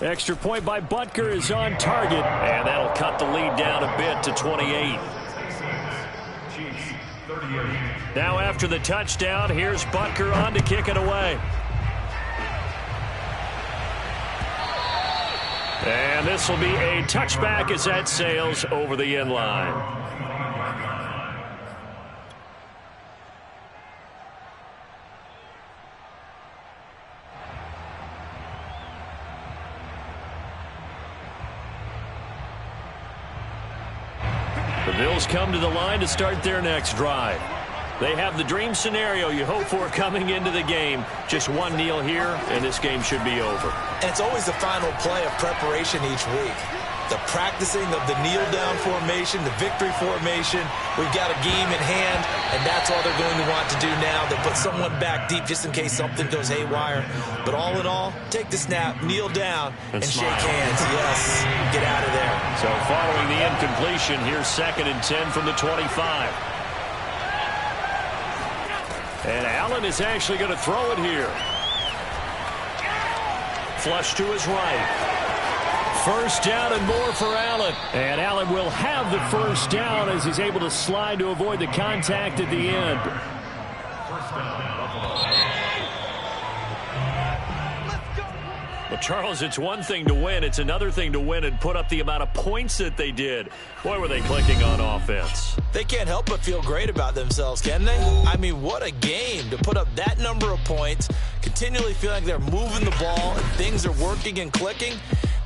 Extra point by Butker is on target.
And that'll cut the lead down a bit to 28. Now after the touchdown, here's Butker on to kick it away. And this will be a touchback as that sails over the end line. The Bills come to the line to start their next drive. They have the dream scenario you hope for coming into the game. Just one kneel here, and this game should be over.
And it's always the final play of preparation each week. The practicing of the kneel-down formation, the victory formation. We've got a game in hand, and that's all they're going to want to do now. They put someone back deep just in case something goes haywire. But all in all, take the snap, kneel down, and shake hands. Yes, get out of there.
So following the incompletion, here's 2nd and 10 from the 25. And Allen is actually going to throw it here. Flush to his right. First down and more for Allen.
And Allen will have the first down as he's able to slide to avoid the contact at the end.
Well, Charles, it's one thing to win. It's another thing to win and put up the amount of points that they did. Boy, were they clicking on offense.
They can't help but feel great about themselves, can they? I mean, what a game to put up that number of points, continually feeling like they're moving the ball and things are working and clicking.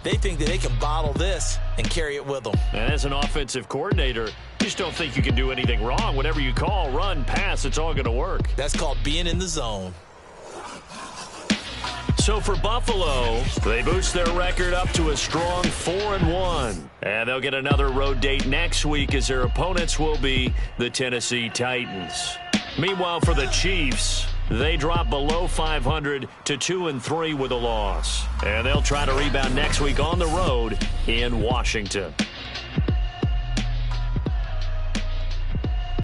They think that they can bottle this and carry it with them.
And as an offensive coordinator, you just don't think you can do anything wrong. Whatever you call, run, pass, it's all going to work.
That's called being in the zone.
So for Buffalo, they boost their record up to a strong 4-1. And they'll get another road date next week as their opponents will be the Tennessee Titans. Meanwhile, for the Chiefs, they drop below 500 to 2-3 with a loss. And they'll try to rebound next week on the road in Washington.